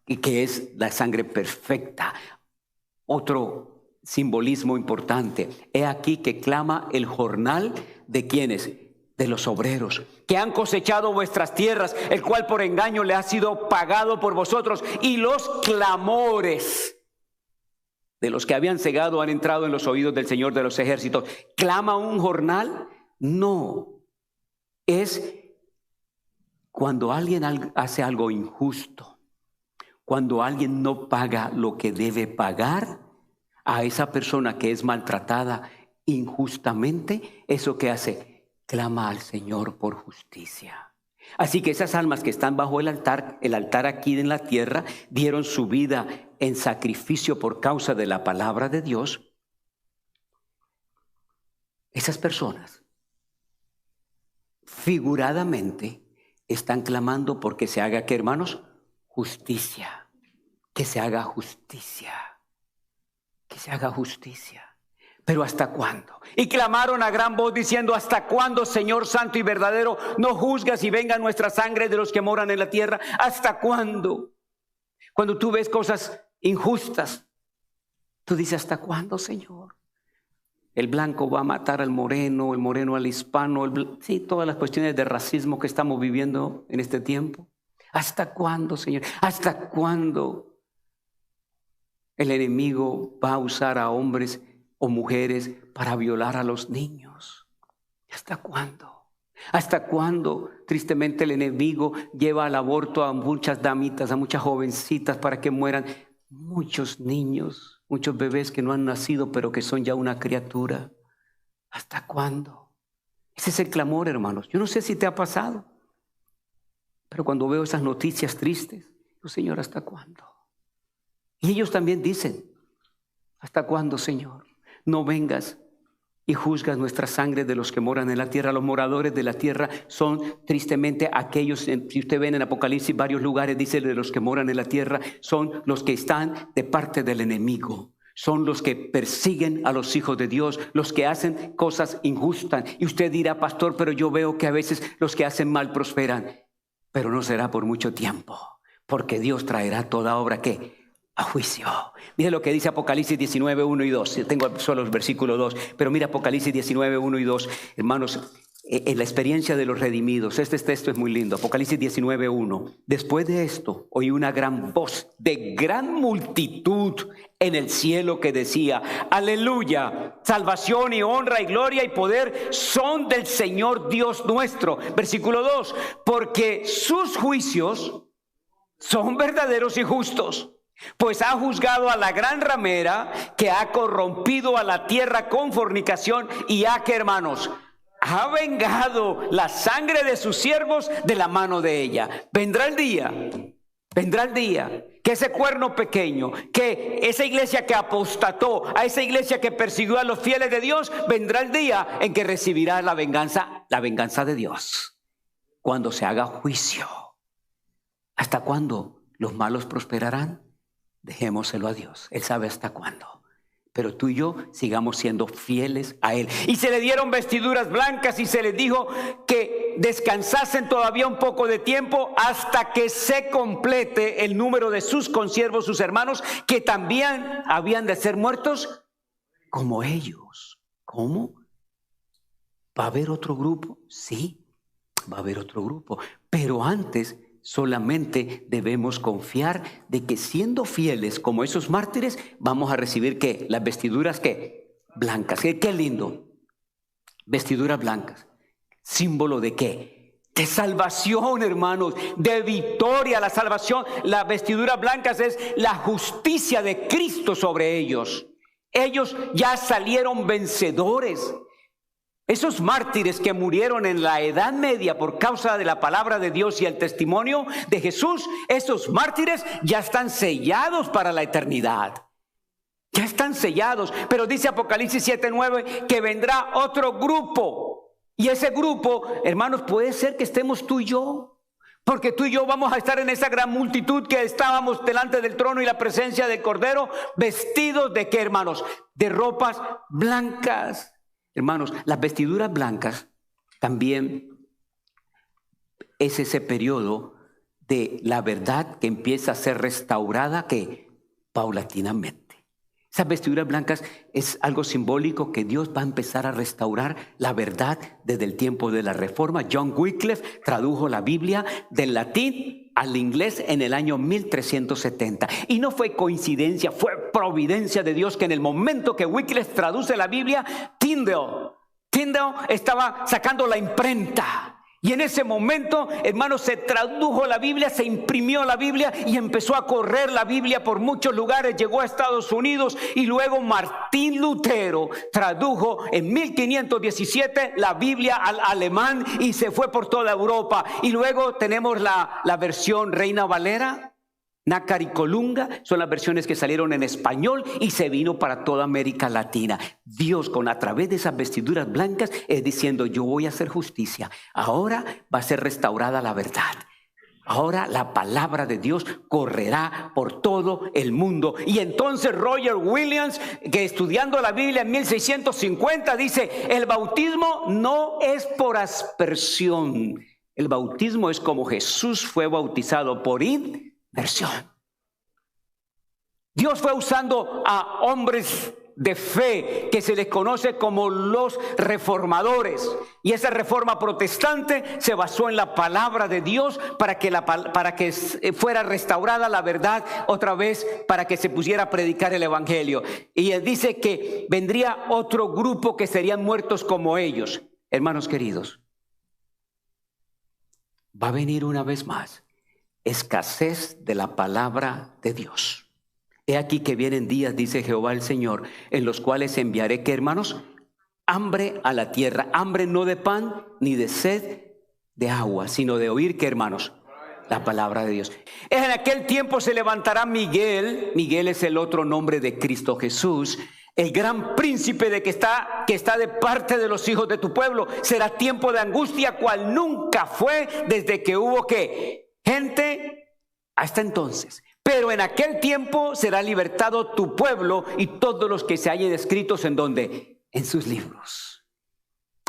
y que es la sangre perfecta. Otro simbolismo importante. He aquí que clama el jornal de ¿quiénes? De los obreros, que han cosechado vuestras tierras, el cual por engaño le ha sido pagado por vosotros, y los clamores de los que habían cegado han entrado en los oídos del Señor de los ejércitos. ¿Clama un jornal? No. Es cuando alguien hace algo injusto, cuando alguien no paga lo que debe pagar a esa persona que es maltratada injustamente, ¿eso qué hace? Clama al Señor por justicia. Así que esas almas que están bajo el altar aquí en la tierra, dieron su vida en sacrificio por causa de la palabra de Dios. Esas personas, figuradamente, están clamando porque se haga, ¿qué, hermanos? Justicia. Que se haga justicia. Que se haga justicia. ¿Pero hasta cuándo? Y clamaron a gran voz diciendo: ¿hasta cuándo, Señor santo y verdadero, no juzgas y venga nuestra sangre de los que moran en la tierra? ¿Hasta cuándo? Cuando tú ves cosas injustas, tú dices: ¿hasta cuándo, Señor? El blanco va a matar al moreno, el moreno al hispano, sí, todas las cuestiones de racismo que estamos viviendo en este tiempo. ¿Hasta cuándo, Señor? ¿Hasta cuándo el enemigo va a usar a hombres o mujeres para violar a los niños? ¿Hasta cuándo? ¿Hasta cuándo tristemente el enemigo lleva al aborto a muchas damitas, a muchas jovencitas para que mueran muchos niños, muchos bebés que no han nacido pero que son ya una criatura? ¿Hasta cuándo? Ese es el clamor, hermanos. Yo no sé si te ha pasado, pero cuando veo esas noticias tristes, digo: Señor, ¿hasta cuándo? Y ellos también dicen: ¿hasta cuándo, Señor? No vengas y juzgas nuestra sangre de los que moran en la tierra. Los moradores de la tierra son tristemente aquellos, si usted ve en Apocalipsis varios lugares, dice de los que moran en la tierra, son los que están de parte del enemigo. Son los que persiguen a los hijos de Dios, los que hacen cosas injustas. Y usted dirá: pastor, pero yo veo que a veces los que hacen mal prosperan. Pero no será por mucho tiempo, porque Dios traerá toda obra, ¿qué? A juicio. Mira lo que dice Apocalipsis 19, 1 y 2. Tengo solo el versículo 2, pero mira Apocalipsis 19, 1 y 2. Hermanos, en la experiencia de los redimidos, este texto es muy lindo. Apocalipsis 19, 1. Después de esto, oí una gran voz de gran multitud en el cielo que decía: aleluya, salvación y honra y gloria y poder son del Señor Dios nuestro. Versículo 2. Porque sus juicios son verdaderos y justos, pues ha juzgado a la gran ramera que ha corrompido a la tierra con fornicación y ha, ¿qué, hermanos? Ha vengado la sangre de sus siervos de la mano de ella. Vendrá el día que ese cuerno pequeño, que esa iglesia que apostató, a esa iglesia que persiguió a los fieles de Dios, vendrá el día en que recibirá la venganza de Dios, cuando se haga juicio. ¿Hasta cuándo los malos prosperarán? Dejémoselo a Dios. Él sabe hasta cuándo. Pero tú y yo sigamos siendo fieles a Él. Y se le dieron vestiduras blancas y se les dijo que descansasen todavía un poco de tiempo hasta que se complete el número de sus consiervos, sus hermanos, que también habían de ser muertos como ellos. ¿Cómo? ¿Va a haber otro grupo? Sí, va a haber otro grupo. Pero antes solamente debemos confiar de que siendo fieles como esos mártires, vamos a recibir ¿qué? Las vestiduras ¿qué? Blancas. Qué lindo. Vestiduras blancas. ¿Símbolo de qué? De salvación, hermanos, de victoria. La salvación, las vestiduras blancas es la justicia de Cristo sobre ellos. Ellos ya salieron vencedores. Esos mártires que murieron en la Edad Media por causa de la palabra de Dios y el testimonio de Jesús, esos mártires ya están sellados para la eternidad. Ya están sellados. Pero dice Apocalipsis 7:9 que vendrá otro grupo. Y ese grupo, hermanos, puede ser que estemos tú y yo. Porque tú y yo vamos a estar en esa gran multitud que estábamos delante del trono y la presencia del Cordero, vestidos ¿de qué, hermanos? De ropas blancas. Hermanos, las vestiduras blancas también es ese periodo de la verdad que empieza a ser restaurada, que paulatinamente. Esas vestiduras blancas es algo simbólico que Dios va a empezar a restaurar la verdad desde el tiempo de la Reforma. John Wycliffe tradujo la Biblia del latín al inglés en el año 1370. Y no fue coincidencia, fue providencia de Dios que en el momento que Wycliffe traduce la Biblia, Tyndale estaba sacando la imprenta. Y en ese momento, hermanos, se tradujo la Biblia, se imprimió la Biblia y empezó a correr la Biblia por muchos lugares. Llegó a Estados Unidos y luego Martín Lutero tradujo en 1517 la Biblia al alemán y se fue por toda Europa. Y luego tenemos la versión Reina Valera, Nácar y Colunga, son las versiones que salieron en español y se vino para toda América Latina. Dios, a través de esas vestiduras blancas, es diciendo: yo voy a hacer justicia. Ahora va a ser restaurada la verdad. Ahora la palabra de Dios correrá por todo el mundo. Y entonces Roger Williams, que estudiando la Biblia en 1650, dice: el bautismo no es por aspersión. El bautismo es como Jesús fue bautizado, por inmersión. Dios fue usando a hombres de fe que se les conoce como los reformadores, y esa reforma protestante se basó en la palabra de Dios para que fuera restaurada la verdad otra vez, para que se pusiera a predicar el evangelio. Y él dice que vendría otro grupo que serían muertos como ellos. Hermanos queridos, va a venir una vez más escasez de la palabra de Dios. He aquí que vienen días, dice Jehová el Señor, en los cuales enviaré, ¿qué, hermanos? Hambre a la tierra. Hambre no de pan ni de sed de agua, sino de oír, ¿qué, hermanos? La palabra de Dios. En aquel tiempo se levantará Miguel. Miguel es el otro nombre de Cristo Jesús, el gran príncipe que está de parte de los hijos de tu pueblo. Será tiempo de angustia cual nunca fue desde que hubo, ¿qué? Gente hasta entonces. Pero en aquel tiempo será libertado tu pueblo y todos los que se hallen escritos en donde, en sus libros.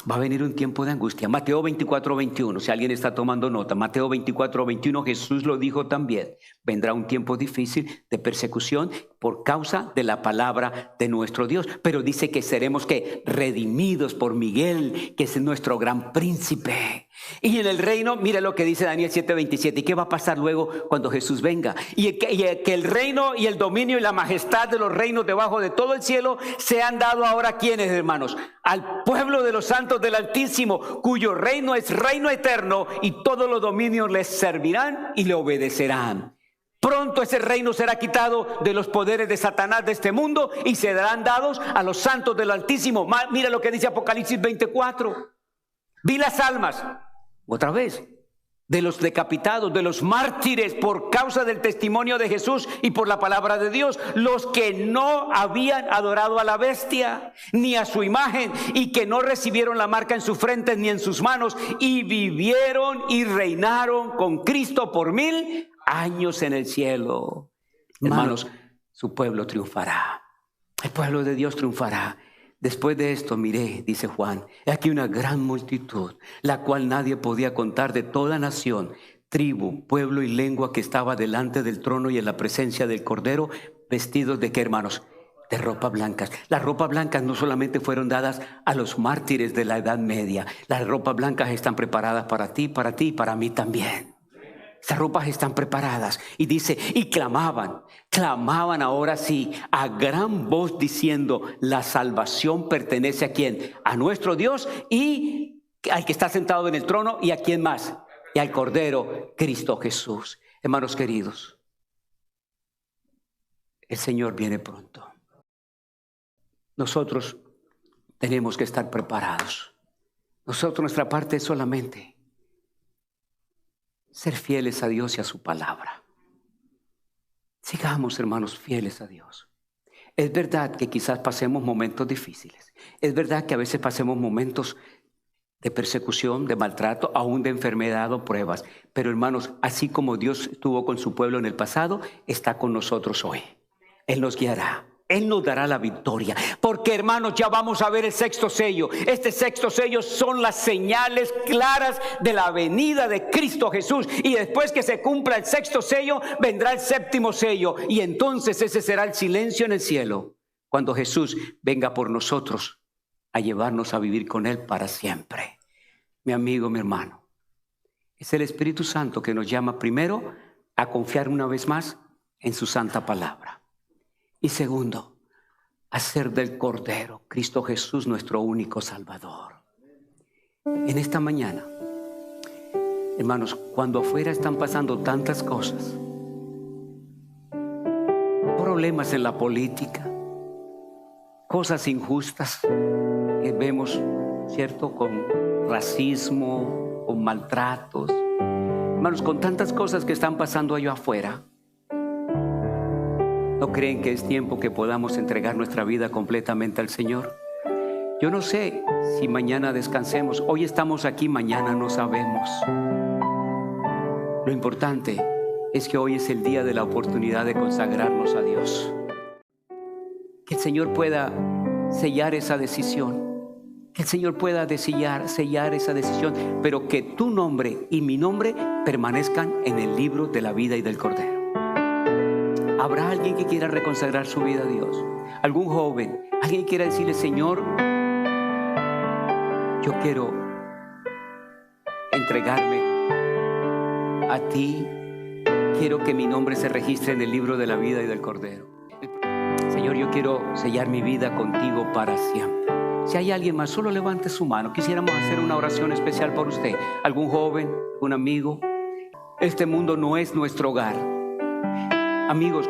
Va a venir un tiempo de angustia. Mateo 24:21, si alguien está tomando nota, Mateo 24:21, Jesús lo dijo también. Vendrá un tiempo difícil de persecución por causa de la palabra de nuestro Dios. Pero dice que seremos, ¿qué? Redimidos por Miguel, que es nuestro gran príncipe. Y en el reino, mire lo que dice Daniel 7:27. ¿Y qué va a pasar luego cuando Jesús venga? Y que el reino y el dominio y la majestad de los reinos debajo de todo el cielo se han dado ahora a ¿quiénes, hermanos? Al pueblo de los santos del Altísimo, cuyo reino es reino eterno, y todos los dominios les servirán y le obedecerán. Pronto ese reino será quitado de los poderes de Satanás de este mundo y serán dados a los santos del Altísimo. Mira lo que dice Apocalipsis 24. Vi las almas, otra vez, de los decapitados, de los mártires por causa del testimonio de Jesús y por la palabra de Dios, los que no habían adorado a la bestia ni a su imagen y que no recibieron la marca en sus frentes ni en sus manos, y vivieron y reinaron con Cristo por 1000 años en el cielo. Hermanos, su pueblo triunfará. El pueblo de Dios triunfará. Después de esto miré, dice Juan, he aquí una gran multitud, la cual nadie podía contar, de toda nación, tribu, pueblo y lengua, que estaba delante del trono y en la presencia del Cordero, vestidos de ¿qué, hermanos? De ropas blancas. Las ropas blancas no solamente fueron dadas a los mártires de la Edad Media. Las ropas blancas están preparadas para ti y para mí también. Esas ropas están preparadas. Y dice, y clamaban ahora sí, a gran voz diciendo, la salvación pertenece ¿a quién? A nuestro Dios y al que está sentado en el trono, y a quién más, y al Cordero, Cristo Jesús. Hermanos queridos, el Señor viene pronto. Nosotros tenemos que estar preparados. Nuestra parte es solamente ser fieles a Dios y a su palabra. Sigamos, hermanos, fieles a Dios. Es verdad que quizás pasemos momentos difíciles. Es verdad que a veces pasemos momentos de persecución, de maltrato, aún de enfermedad o pruebas. Pero hermanos, así como Dios estuvo con su pueblo en el pasado, está con nosotros hoy. Él nos guiará. Él nos dará la victoria. Porque hermanos, ya vamos a ver el sexto sello. Este sexto sello son las señales claras de la venida de Cristo Jesús. Y después que se cumpla el sexto sello, vendrá el séptimo sello. Y entonces ese será el silencio en el cielo, cuando Jesús venga por nosotros a llevarnos a vivir con Él para siempre. Mi amigo, mi hermano, es el Espíritu Santo que nos llama primero a confiar una vez más en su santa palabra. Y segundo, hacer del Cordero, Cristo Jesús, nuestro único Salvador. En esta mañana, hermanos, cuando afuera están pasando tantas cosas, problemas en la política, cosas injustas que vemos, ¿cierto?, con racismo, con maltratos, hermanos, con tantas cosas que están pasando allá afuera, ¿no creen que es tiempo que podamos entregar nuestra vida completamente al Señor? Yo no sé si mañana descansemos. Hoy estamos aquí, mañana no sabemos. Lo importante es que hoy es el día de la oportunidad de consagrarnos a Dios. Que el Señor pueda sellar esa decisión. Que el Señor pueda sellar esa decisión, pero que tu nombre y mi nombre permanezcan en el libro de la vida y del Cordero. ¿Habrá alguien que quiera reconsagrar su vida a Dios? ¿Algún joven? ¿Alguien que quiera decirle, Señor, yo quiero entregarme a ti? Quiero que mi nombre se registre en el libro de la vida y del Cordero. Señor, yo quiero sellar mi vida contigo para siempre. Si hay alguien más, solo levante su mano. Quisiéramos hacer una oración especial por usted. ¿Algún joven? ¿Un amigo? Este mundo no es nuestro hogar. Amigos,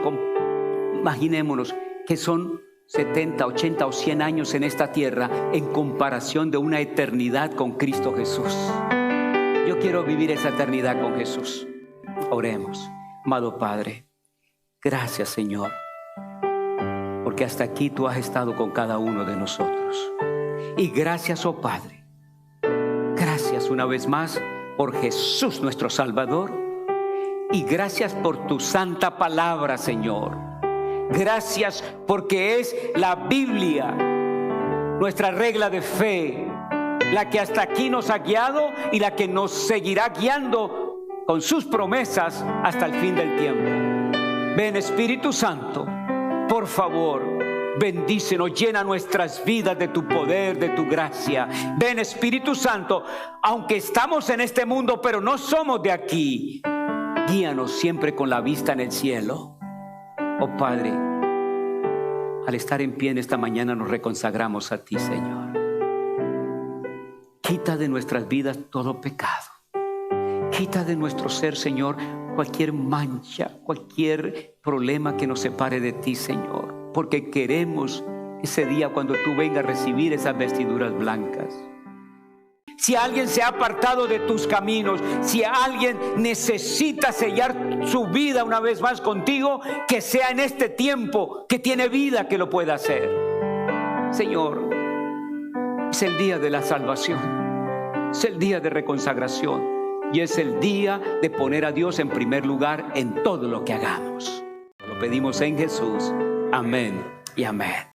imaginémonos que son 70, 80 o 100 años en esta tierra en comparación de una eternidad con Cristo Jesús. Yo quiero vivir esa eternidad con Jesús. Oremos. Amado Padre, gracias, Señor, porque hasta aquí tú has estado con cada uno de nosotros. Y gracias, oh Padre, gracias una vez más por Jesús nuestro Salvador. Y gracias por tu santa palabra, Señor. Gracias porque es la Biblia, nuestra regla de fe, la que hasta aquí nos ha guiado y la que nos seguirá guiando con sus promesas hasta el fin del tiempo. Ven, Espíritu Santo, por favor, bendícenos, llena nuestras vidas de tu poder, de tu gracia. Ven, Espíritu Santo, aunque estamos en este mundo, pero no somos de aquí. Guíanos siempre con la vista en el cielo. Oh Padre, al estar en pie en esta mañana nos reconsagramos a ti, Señor. Quita de nuestras vidas todo pecado. Quita de nuestro ser, Señor, cualquier mancha, cualquier problema que nos separe de ti, Señor. Porque queremos ese día cuando tú vengas a recibir esas vestiduras blancas. Si alguien se ha apartado de tus caminos, si alguien necesita sellar su vida una vez más contigo, que sea en este tiempo que tiene vida que lo pueda hacer. Señor, es el día de la salvación, es el día de reconsagración y es el día de poner a Dios en primer lugar en todo lo que hagamos. Lo pedimos en Jesús. Amén y amén.